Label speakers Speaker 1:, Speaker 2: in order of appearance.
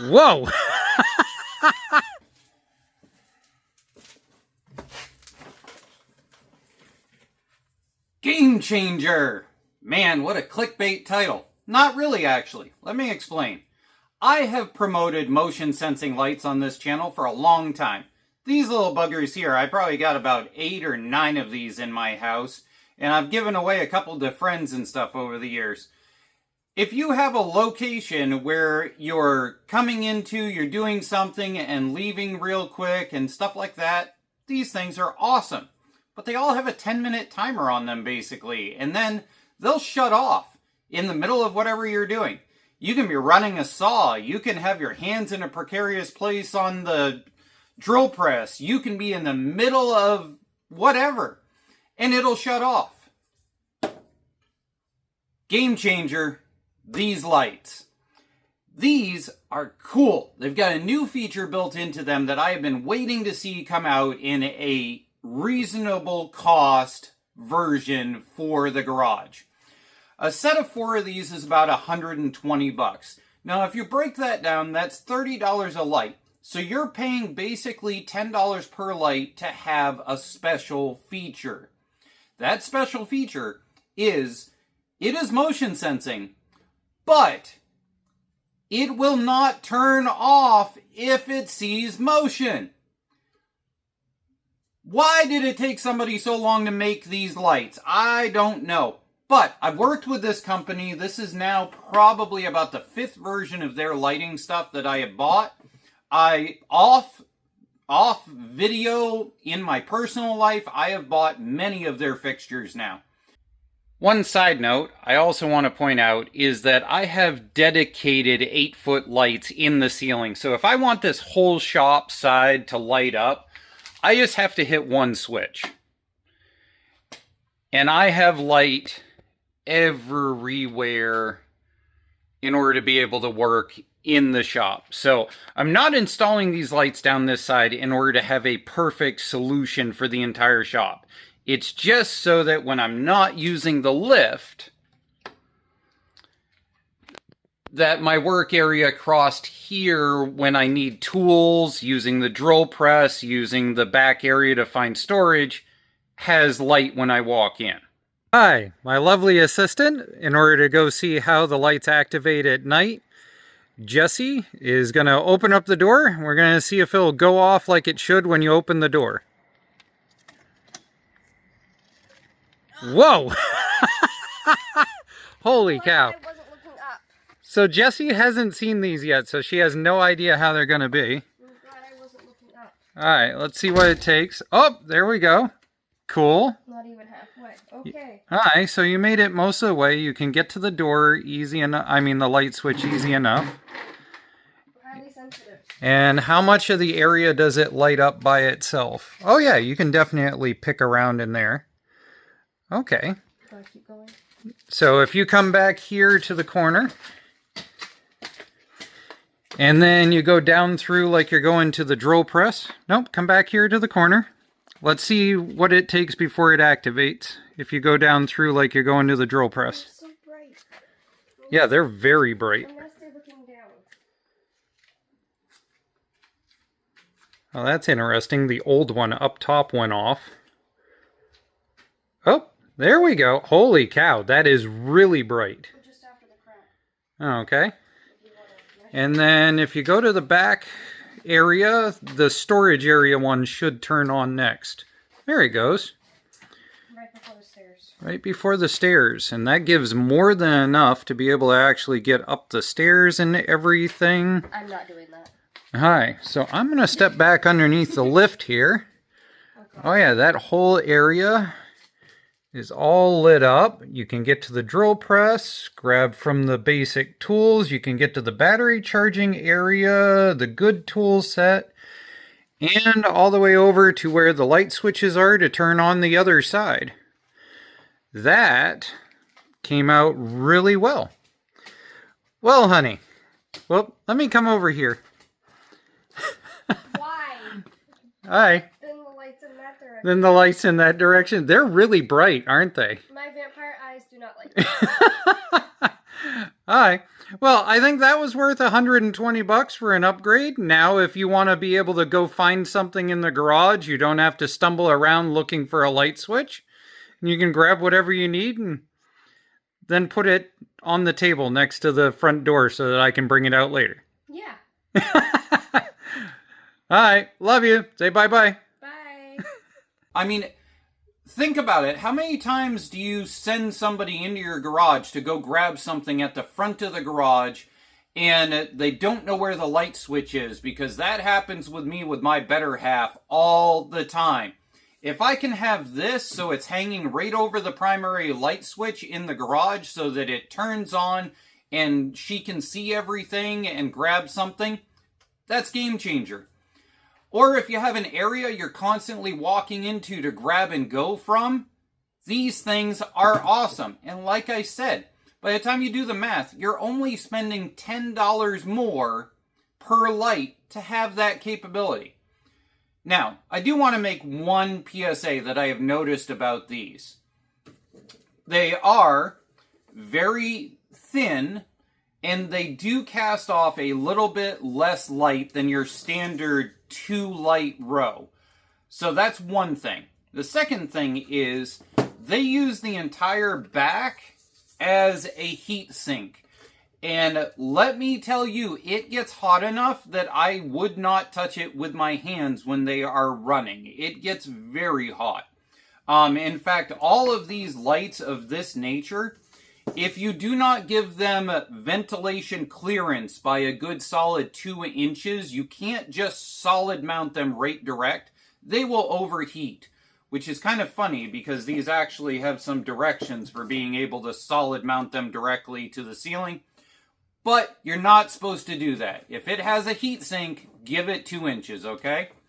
Speaker 1: Whoa! Game changer! Man, what a clickbait title. Not really, actually. Let me explain. I have promoted motion sensing lights on this channel for a long time. These little buggers here, I probably got about 8 or 9 of these in my house, and I've given away a couple to friends and stuff over the years. If you have a location where you're coming into, you're doing something and leaving real quick and stuff like that, these things are awesome. But they all have a 10-minute timer on them, basically, and then they'll shut off in the middle of whatever you're doing. You can be running a saw, you can have your hands in a precarious place on the drill press, you can be in the middle of whatever, and it'll shut off. Game changer, these lights. These are cool. They've got a new feature built into them that I have been waiting to see come out in a reasonable cost version for the garage. A set of 4 of these is about $120. Now, if you break that down, that's $30 a light. So you're paying basically $10 per light to have a special feature. That special feature is, it is motion sensing, but it will not turn off if it sees motion. Why did it take somebody so long to make these lights? I don't know. But I've worked with this company. This is now probably about the 5th version of their lighting stuff that I have bought. Off video in my personal life, I have bought many of their fixtures now. One side note I also want to point out is that I have dedicated 8-foot lights in the ceiling. So if I want this whole shop side to light up, I just have to hit one switch. And I have light everywhere in order to be able to work in the shop. So I'm not installing these lights down this side in order to have a perfect solution for the entire shop. It's just so that when I'm not using the lift, that my work area crossed here when I need tools, using the drill press, using the back area to find storage, has light when I walk in. Hi, my lovely assistant, in order to go see how the lights activate at night, Jesse is going to open up the door. We're going to see if it'll go off like it should when you open the door. Whoa! Holy cow. So Jessie hasn't seen these yet, so she has no idea how they're going to be. I'm glad I wasn't looking up. Alright, let's see what it takes. Oh, there we go. Cool. Not even halfway. Okay. Alright, so you made it most of the way. You can get to the door easy enough. I mean, the light switch easy enough. Highly sensitive. And how much of the area does it light up by itself? Oh yeah, you can definitely pick around in there. Okay. Do I keep going? So if you come back here to the corner, and then you go down through like you're going to the drill press. Nope, come back here to the corner. Let's see what it takes before it activates. If you go down through like you're going to the drill press. They're so bright. Yeah, they're very bright. Unless they're looking down. Oh, that's interesting. The old one up top went off. Oh, there we go. Holy cow, that is really bright. Just after the crack. Okay. And then if you go to the back area, the storage area one should turn on next. There it goes. Right before the stairs. Right before the stairs. And that gives more than enough to be able to actually get up the stairs and everything. I'm not doing that. Hi. So I'm going to step back underneath the lift here. Okay. Oh yeah, that whole area is all lit up. You can get to the drill press, grab from the basic tools. You can get to the battery charging area, the good tool set, and all the way over to where the light switches are to turn on the other side. That came out really well. Well, honey, well, let me come over here.
Speaker 2: Why?
Speaker 1: Hi. Then the lights in that direction. They're really bright, aren't they?
Speaker 2: My vampire eyes do not like this.
Speaker 1: Alright. Well, I think that was worth 120 bucks for an upgrade. Now, if you want to be able to go find something in the garage, you don't have to stumble around looking for a light switch. You can grab whatever you need and then put it on the table next to the front door so that I can bring it out later.
Speaker 2: Yeah.
Speaker 1: Alright, love you. Say bye-bye.
Speaker 2: Bye.
Speaker 1: I mean, think about it. How many times do you send somebody into your garage to go grab something at the front of the garage and they don't know where the light switch is? Because that happens with me with my better half all the time. If I can have this so it's hanging right over the primary light switch in the garage so that it turns on and she can see everything and grab something, that's game changer. Or if you have an area you're constantly walking into to grab and go from, these things are awesome. And like I said, by the time you do the math, you're only spending $10 more per light to have that capability. Now, I do want to make one PSA that I have noticed about these. They are very thin, and they do cast off a little bit less light than your standard 2-light row. So that's one thing. The second thing is they use the entire back as a heat sink. And let me tell you, it gets hot enough that I would not touch it with my hands when they are running. It gets very hot. In fact, all of these lights of this nature, if you do not give them ventilation clearance by a good solid 2 inches, you can't just solid mount them right direct. They will overheat, which is kind of funny because these actually have some directions for being able to solid mount them directly to the ceiling. But you're not supposed to do that. If it has a heat sink, give it 2 inches, okay?